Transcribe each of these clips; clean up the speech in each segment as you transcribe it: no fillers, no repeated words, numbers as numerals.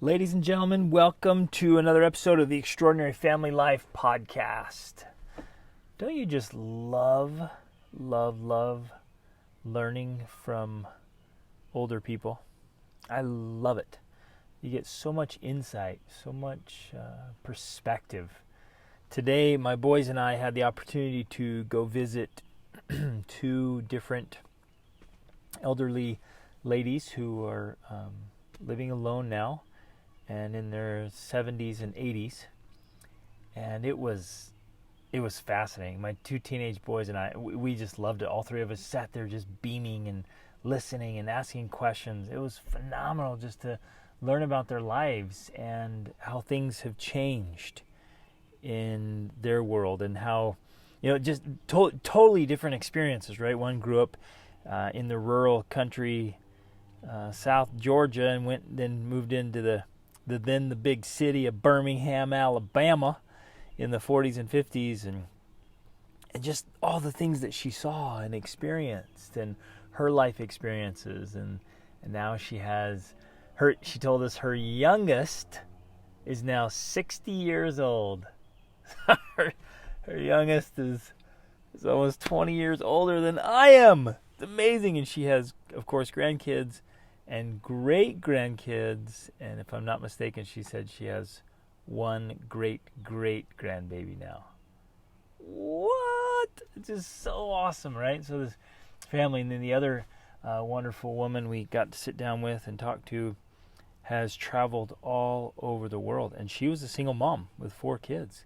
Ladies and gentlemen, welcome to another episode of the Extraordinary Family Life podcast. Don't you just love learning from older people? I love it. You get so much insight, so much perspective. Today, my boys and I had the opportunity to go visit two different elderly ladies who are living alone now and in their 70s and 80s. And it was fascinating. My two teenage boys and I, we just loved it. All three of us sat there just beaming and listening and asking questions. It was phenomenal just to learn about their lives and how things have changed in their world and how, just totally different experiences, right? One grew up in the rural country, South Georgia, and then moved into the big city of Birmingham, Alabama in the 40s and 50s, and just all the things that she saw and experienced and her life experiences. And now she told us her youngest is now 60 years old. her youngest is almost 20 years older than I am. It's amazing. And she has, of course, grandkids and great-grandkids. And if I'm not mistaken, she said she has one great-great-grandbaby now. What? It's just so awesome, right? So this family, and then the other wonderful woman we got to sit down with and talk to has traveled all over the world. And she was a single mom with 4 kids.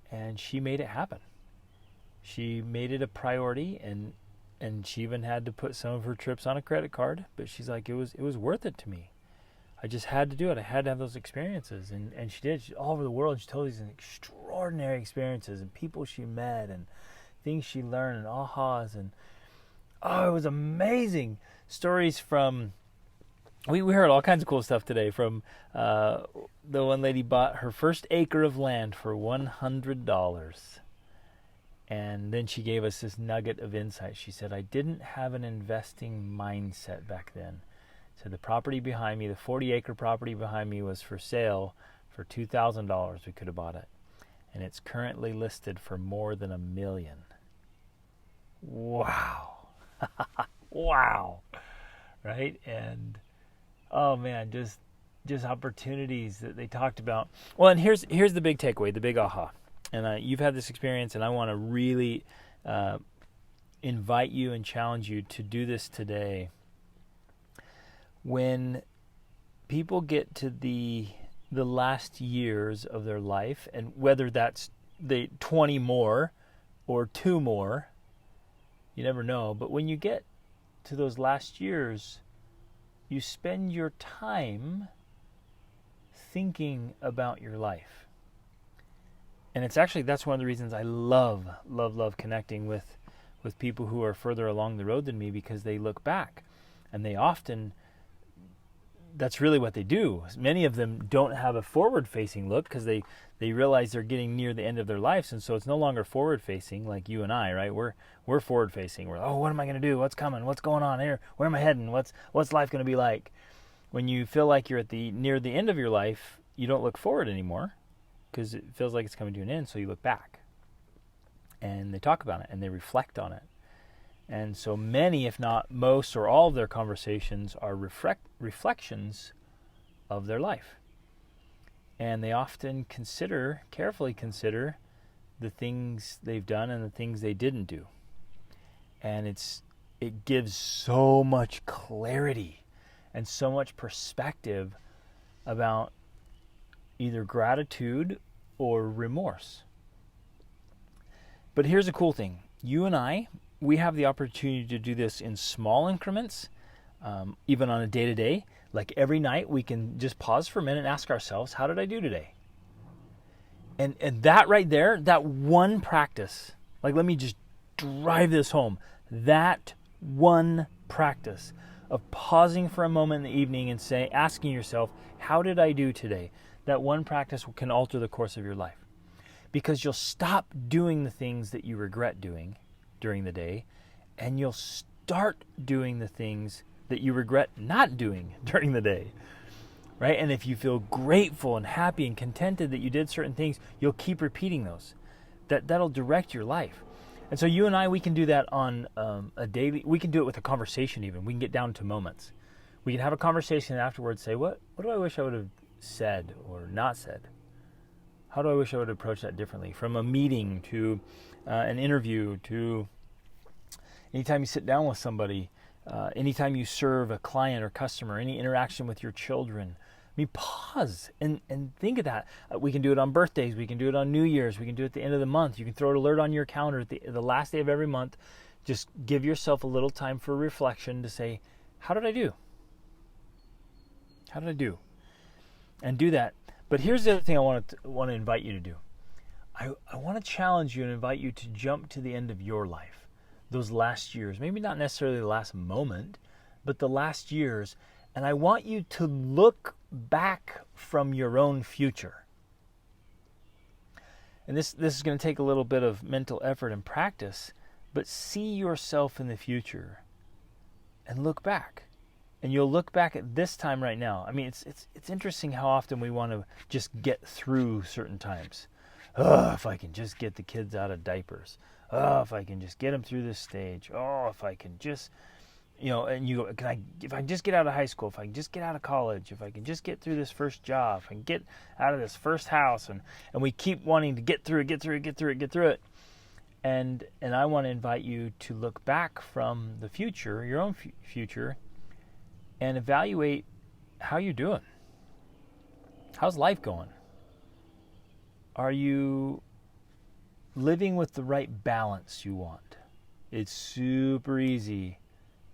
And she made it happen. She made it a priority, and she even had to put some of her trips on a credit card. But she's like, it was worth it to me. I just had to do it. I had to have those experiences. And she did. She's all over the world. She told these extraordinary experiences and people she met and things she learned and ahas. And it was amazing. Stories from... We heard all kinds of cool stuff today from the one lady bought her first acre of land for $100. And then she gave us this nugget of insight. She said, I didn't have an investing mindset back then. So the property behind me, the 40-acre property behind me, was for sale for $2,000. We could have bought it. And it's currently listed for more than $1 million. Wow. Wow. Right? And... oh man, just opportunities that they talked about. Well, and here's the big takeaway, the big aha. And you've had this experience, and I want to really invite you and challenge you to do this today. When people get to the last years of their life, and whether that's the 20 more or 2 more, you never know. But when you get to those last years, you spend your time thinking about your life. And that's one of the reasons I love connecting with people who are further along the road than me, because they look back. And they often, that's really what they do. Many of them don't have a forward-facing look because they realize they're getting near the end of their lives. And so it's no longer forward-facing like you and I, right? We're forward-facing. We're, what am I going to do? What's coming? What's going on here? Where am I heading? What's life going to be like? When you feel like you're near the end of your life, you don't look forward anymore because it feels like it's coming to an end, so you look back. And they talk about it, and they reflect on it. And so many, if not most or all of their conversations are reflections of their life. And they often carefully consider the things they've done and the things they didn't do. And it gives so much clarity and so much perspective about either gratitude or remorse. But here's a cool thing. You and I, we have the opportunity to do this in small increments, even on a day-to-day. Like every night, we can just pause for a minute and ask ourselves, how did I do today? And that right there, that one practice, like let me just drive this home. That one practice of pausing for a moment in the evening and asking yourself, how did I do today? That one practice can alter the course of your life. Because you'll stop doing the things that you regret doing during the day, and you'll start doing the things that you regret not doing during the day. right? And if you feel grateful and happy and contented that you did certain things, you'll keep repeating those. That'll direct your life. And so you and I, we can do that on a daily. We can do it with a conversation even. We can get down to moments. We can have a conversation and afterwards say, what do I wish I would have said or not said? How do I wish I would approach that differently? From a meeting to an interview to anytime you sit down with somebody, anytime you serve a client or customer, any interaction with your children. I mean, pause and think of that. We can do it on birthdays. We can do it on New Year's. We can do it at the end of the month. You can throw an alert on your calendar at the last day of every month. Just give yourself a little time for reflection to say, how did I do? How did I do? And do that. But here's the other thing I want to invite you to do. I want to challenge you and invite you to jump to the end of your life. Those last years. Maybe not necessarily the last moment, but the last years. And I want you to look back from your own future. And this is going to take a little bit of mental effort and practice, but see yourself in the future and look back. And you'll look back at this time right now. I mean, it's interesting how often we want to just get through certain times. Oh, if I can just get the kids out of diapers. Oh, if I can just get them through this stage. Oh, if I can just... and you go, if I can just get out of high school, if I can just get out of college, if I can just get through this first job, if I can get out of this first house, and we keep wanting to get through it. And I want to invite you to look back from the future, your own future, and evaluate how you're doing. How's life going? Are you living with the right balance you want? It's super easy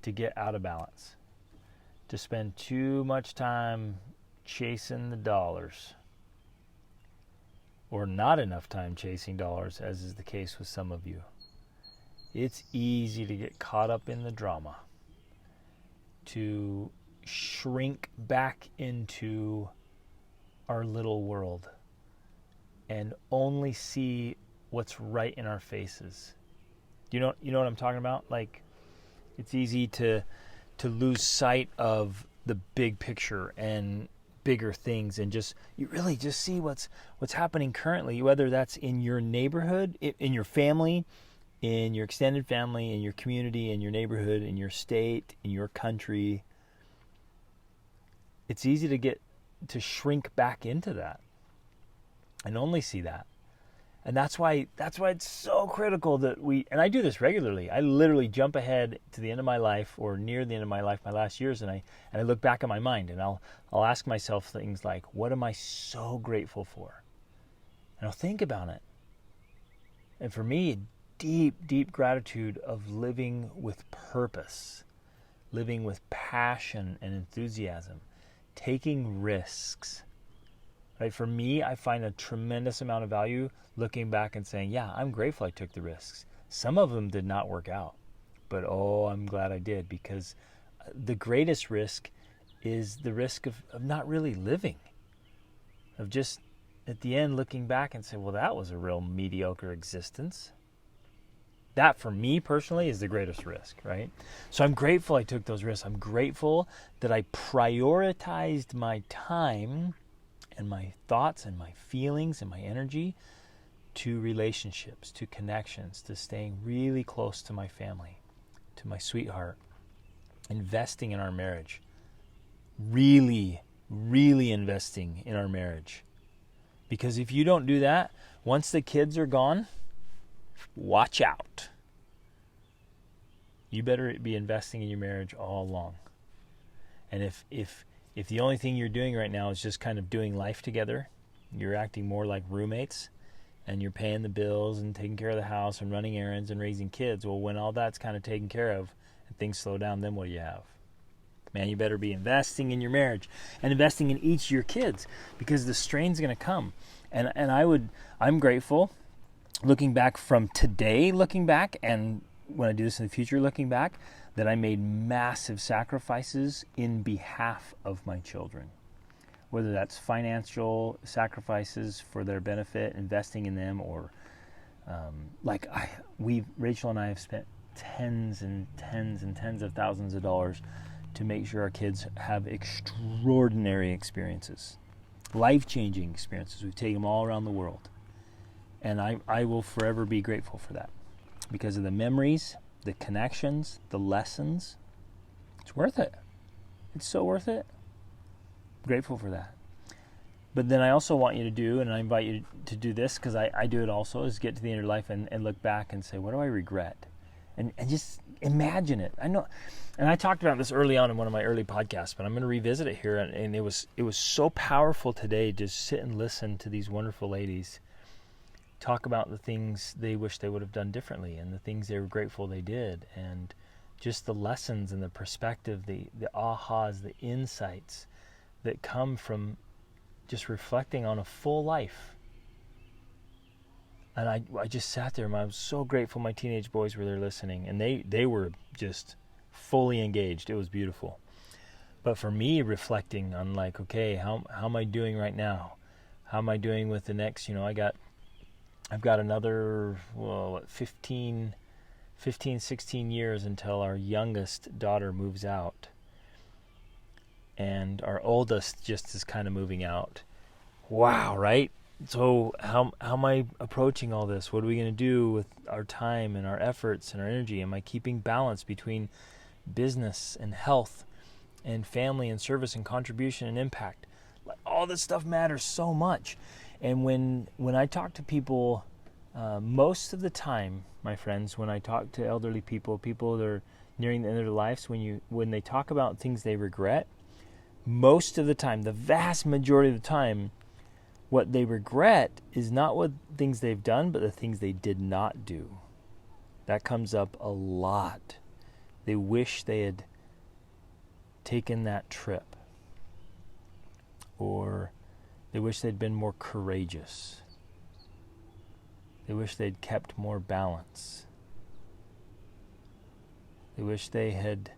to get out of balance, to spend too much time chasing the dollars, or not enough time chasing dollars, as is the case with some of you. It's easy to get caught up in the drama, to shrink back into our little world and only see what's right in our faces. You know what I'm talking about? Like, it's easy to lose sight of the big picture and bigger things, and you really just see what's happening currently, whether that's in your neighborhood, in your family, in your extended family, in your community, in your neighborhood, in your state, in your country. It's easy to shrink back into that and only see that. And that's why it's so critical that and I do this regularly. I literally jump ahead to the end of my life or near the end of my life, my last years, and I look back at my mind, and I'll ask myself things like, what am I so grateful for? And I'll think about it. And for me, deep, deep gratitude of living with purpose, living with passion and enthusiasm, taking risks. Right? For me, I find a tremendous amount of value looking back and saying, yeah, I'm grateful I took the risks. Some of them did not work out, but I'm glad I did, because the greatest risk is the risk of not really living, of just at the end looking back and saying, well, that was a real mediocre existence. That, for me personally, is the greatest risk, right? So I'm grateful I took those risks. I'm grateful that I prioritized my time and my thoughts and my feelings and my energy to relationships, to connections, to staying really close to my family, to my sweetheart, investing in our marriage, really, really investing in our marriage. Because if you don't do that, once the kids are gone, watch out. You better be investing in your marriage all along. And if the only thing you're doing right now is just kind of doing life together, you're acting more like roommates, and you're paying the bills and taking care of the house and running errands and raising kids, well, when all that's kind of taken care of and things slow down, then what do you have? Man, you better be investing in your marriage and investing in each of your kids, because the strain's going to come. And I'm grateful, looking back from today, and when I do this in the future, looking back, that I made massive sacrifices in behalf of my children. Whether that's financial sacrifices for their benefit, investing in them, or Rachel and I have spent tens and tens and tens of thousands of dollars to make sure our kids have extraordinary experiences, life-changing experiences. We've taken them all around the world. And I will forever be grateful for that because of the memories, the connections, the lessons. It's worth it. It's so worth it. I'm grateful for that. But then I also want you to do, and I invite you to do this because I do it also, is get to the end of your life and look back and say, what do I regret? And just imagine it. I know, and I talked about this early on in one of my early podcasts, but I'm going to revisit it here. And it was so powerful today to sit and listen to these wonderful ladies talk about the things they wish they would have done differently and the things they were grateful they did, and just the lessons and the perspective, the ahas, the insights that come from just reflecting on a full life. And I just sat there and I was so grateful my teenage boys were there listening, and they were just fully engaged. It was beautiful. But for me, reflecting on like, okay, how am I doing right now? How am I doing with the next, I've got another 15, 16 years until our youngest daughter moves out. And our oldest just is kind of moving out. Wow, right? So how am I approaching all this? What are we going to do with our time and our efforts and our energy? Am I keeping balance between business and health and family and service and contribution and impact? All this stuff matters so much. And when I talk to people, most of the time, my friends, when I talk to elderly people that are nearing the end of their lives, when they talk about things they regret, most of the time, the vast majority of the time, what they regret is not what things they've done, but the things they did not do. That comes up a lot. They wish they had taken that trip, or they wish they'd been more courageous. They wish they'd kept more balance. They wish they had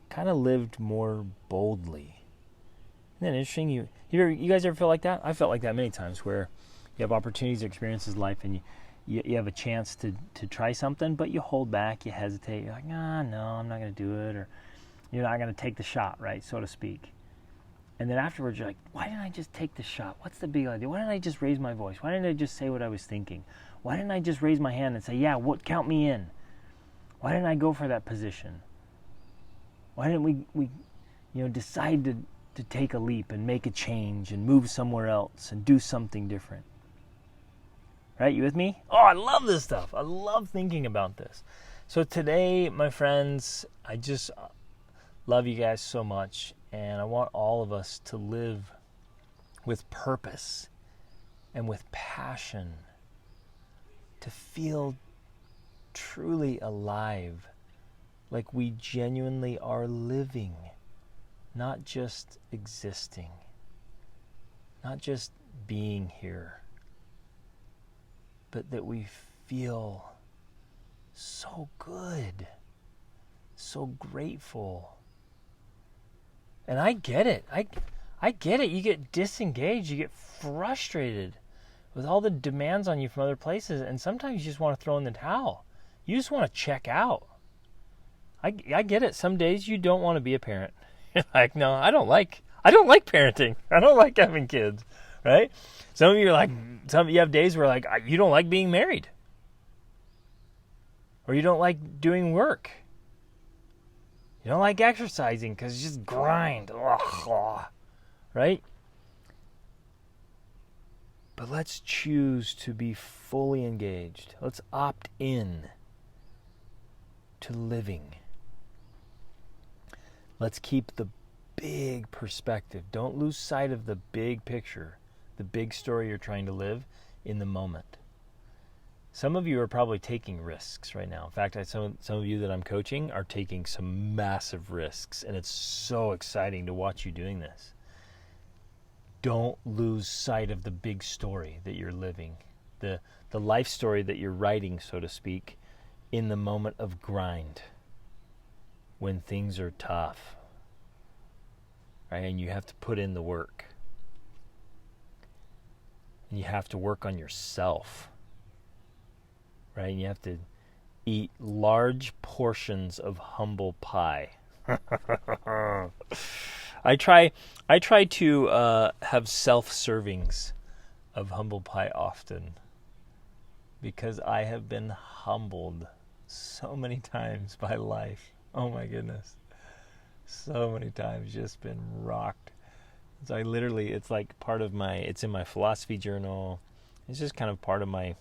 kind of lived more boldly. Isn't that interesting? You guys ever feel like that? I felt like that many times, where you have opportunities, experiences in life, and you have a chance to try something, but you hold back, you hesitate. You're like, no, I'm not going to do it, or you're not going to take the shot, right, so to speak. And then afterwards, you're like, why didn't I just take the shot? What's the big idea? Why didn't I just raise my voice? Why didn't I just say what I was thinking? Why didn't I just raise my hand and say, yeah, count me in? Why didn't I go for that position? Why didn't we decide to take a leap and make a change and move somewhere else and do something different? Right, you with me? Oh, I love this stuff. I love thinking about this. So today, my friends, I just love you guys so much. And I want all of us to live with purpose and with passion, to feel truly alive, like we genuinely are living, not just existing, not just being here, but that we feel so good, so grateful. And I get it. I get it. You get disengaged. You get frustrated with all the demands on you from other places. And sometimes you just want to throw in the towel. You just want to check out. I get it. Some days you don't want to be a parent. You're like, no, I don't like parenting. I don't like having kids. Right? Some of you are like, you have days where like, you don't like being married. Or you don't like doing work. You don't like exercising because you just grind. Right? But let's choose to be fully engaged. Let's opt in to living. Let's keep the big perspective. Don't lose sight of the big picture, the big story you're trying to live in the moment. Some of you are probably taking risks right now. In fact, some of you that I'm coaching are taking some massive risks, and it's so exciting to watch you doing this. Don't lose sight of the big story that you're living, the life story that you're writing, so to speak, in the moment of grind, when things are tough, right? And you have to put in the work. And you have to work on yourself. Right? And you have to eat large portions of humble pie. I try to have self-servings of humble pie often, because I have been humbled so many times by life. Oh my goodness. So many times, just been rocked. So it's like it's in my philosophy journal. It's just kind of part of my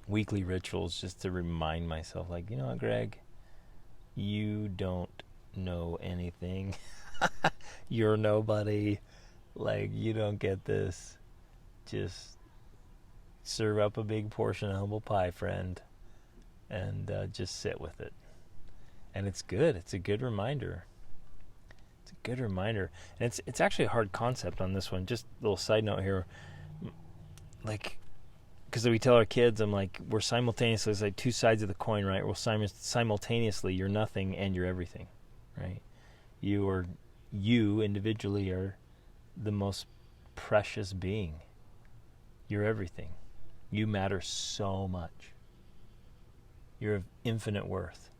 weekly rituals, just to remind myself, like, you know what, Greg, you don't know anything. You're nobody. Like, you don't get this. Just serve up a big portion of humble pie, friend, and just sit with it. And it's good. It's a good reminder. It's a good reminder. And it's actually a hard concept on this one. Just a little side note here. Like, because we tell our kids, I'm like, we're simultaneously, it's like two sides of the coin, right? We're simultaneously, you're nothing and you're everything, right? You individually are the most precious being. You're everything. You matter so much. You're of infinite worth.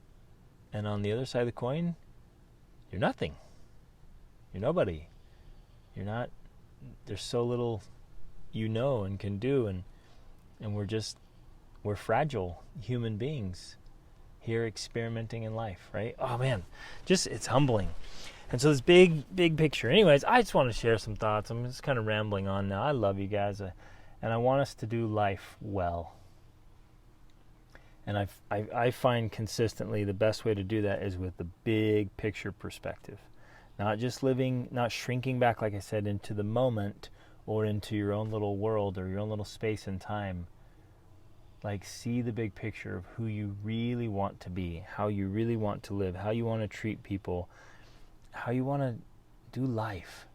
And on the other side of the coin, you're nothing. You're nobody. You're not, there's so little you know and can do, and we're fragile human beings here experimenting in life, right? Oh man, it's humbling. And so this big picture. Anyways, I just want to share some thoughts. I'm just kind of rambling on now. I love you guys, and I want us to do life well. And I find consistently the best way to do that is with the big picture perspective. Not just not shrinking back, like I said, into the moment or into your own little world or your own little space and time. Like, see the big picture of who you really want to be, how you really want to live, how you want to treat people, how you want to do life.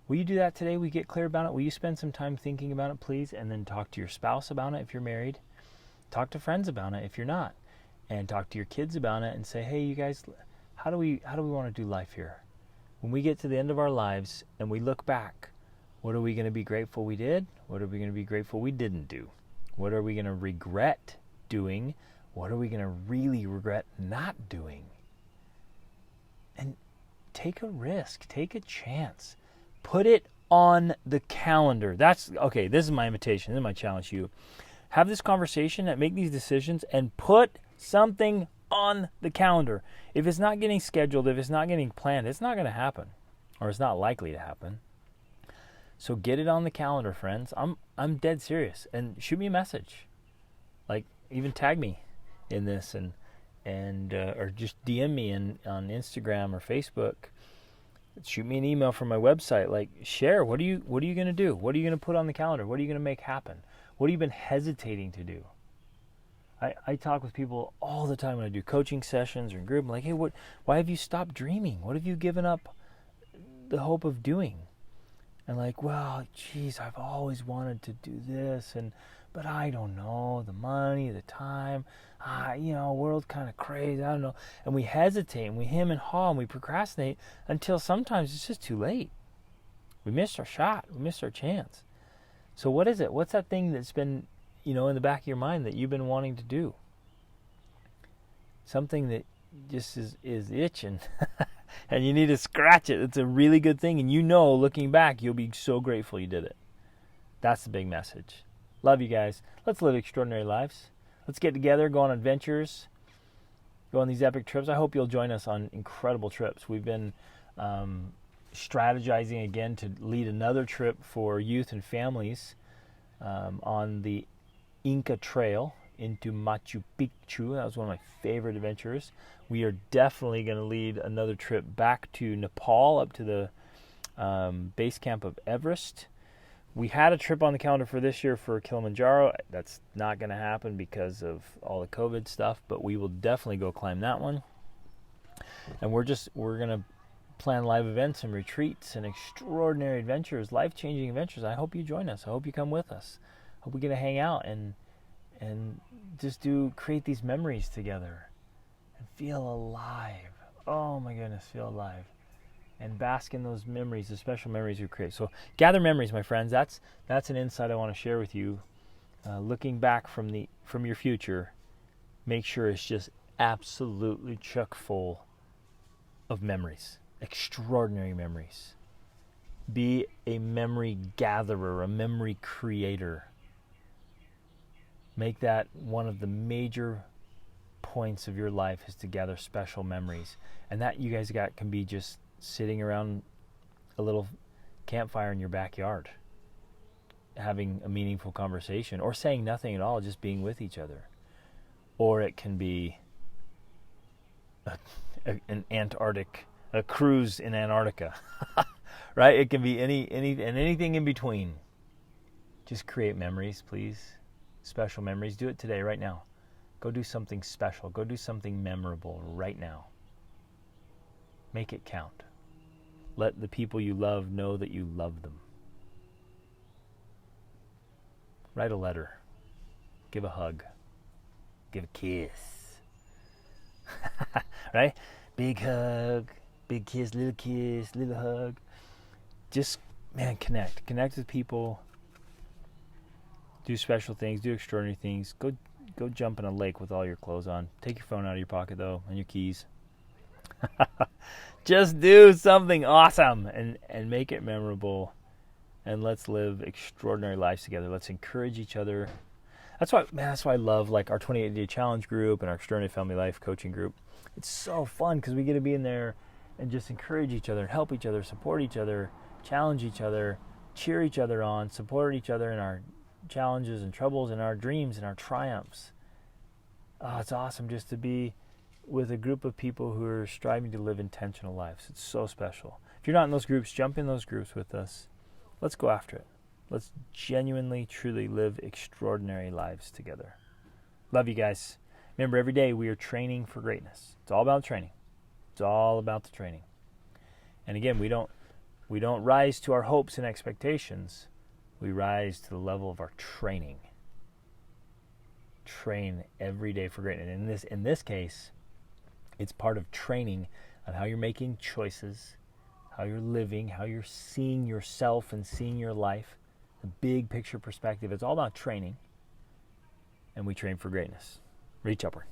Will you do that today? Will you get clear about it? Will you spend some time thinking about it, please? And then talk to your spouse about it if you're married. Talk to friends about it if you're not. And talk to your kids about it and say, hey, you guys, how do we want to do life here? When we get to the end of our lives and we look back, what are we going to be grateful we did? What are we going to be grateful we didn't do? What are we going to regret doing? What are we going to really regret not doing? And take a risk. Take a chance. Put it on the calendar. This is my invitation. This is my challenge to you. Have this conversation and make these decisions and put something on the calendar. If it's not getting scheduled, if it's not getting planned, it's not going to happen, or it's not likely to happen. So get it on the calendar, friends. I'm dead serious. And shoot me a message. Like, even tag me in this and or just DM me on Instagram or Facebook. Shoot me an email from my website. Like, share. What are you going to do? What are you going to put on the calendar? What are you going to make happen? What have you been hesitating to do? I talk with people all the time when I do coaching sessions or in group. I'm like, hey, why have you stopped dreaming? What have you given up the hope of doing? And like, well, geez, I've always wanted to do this, but I don't know, the money, the time, world's kind of crazy, I don't know. And we hesitate, and we hem and haw, and we procrastinate until sometimes it's just too late. We missed our shot. We missed our chance. So what is it? What's that thing that's been, in the back of your mind that you've been wanting to do? Something that just is itching. And you need to scratch it. It's a really good thing. And looking back, you'll be so grateful you did it. That's the big message. Love you guys. Let's live extraordinary lives. Let's get together, go on adventures, go on these epic trips. I hope you'll join us on incredible trips. We've been strategizing again to lead another trip for youth and families on the Inca Trail into Machu Picchu. That was one of my favorite adventures. We are definitely going to lead another trip back to Nepal, up to the base camp of Everest. We had a trip on the calendar for this year for Kilimanjaro. That's not going to happen because of all the COVID stuff, but we will definitely go climb that one. And we're going to plan live events and retreats and extraordinary adventures, life-changing adventures. I hope you join us. I hope you come with us. I hope we get to hang out and just create these memories together and feel alive. Oh my goodness, feel alive. And bask in those memories, the special memories we create. So gather memories, my friends. That's an insight I want to share with you. Looking back from your future, make sure it's just absolutely chock full of memories, extraordinary memories. Be a memory gatherer, a memory creator. Make that one of the major points of your life, is to gather special memories. And that you guys got can be just sitting around a little campfire in your backyard, having a meaningful conversation, or saying nothing at all, just being with each other. Or it can be a cruise in Antarctica, right? It can be anything in between. Just create memories, please. Special memories. Do it today, right now. Go do something special. Go do something memorable right now. Make it count. Let the people you love know that you love them. Write a letter. Give a hug. Give a kiss. Right? Big hug, big kiss, little hug. Just, man, connect. Connect with people. Do special things. Do extraordinary things. Go jump in a lake with all your clothes on. Take your phone out of your pocket, though, and your keys. Just do something awesome and make it memorable. And let's live extraordinary lives together. Let's encourage each other. That's why I love like our 28-day challenge group and our extraordinary family life coaching group. It's so fun because we get to be in there and just encourage each other, help each other, support each other, challenge each other, cheer each other on, support each other in our challenges and troubles and our dreams and our triumphs. Oh, it's awesome just to be with a group of people who are striving to live intentional lives. It's so special. If you're not in those groups, jump in those groups with us. Let's go after it. Let's genuinely, truly live extraordinary lives together. Love you guys. Remember, every day we are training for greatness. It's all about training. It's all about the training. And again, we don't rise to our hopes and expectations. We rise to the level of our training. Train every day for greatness. And in this case, it's part of training on how you're making choices, how you're living, how you're seeing yourself and seeing your life, the big picture perspective. It's all about training, and we train for greatness. Reach upward.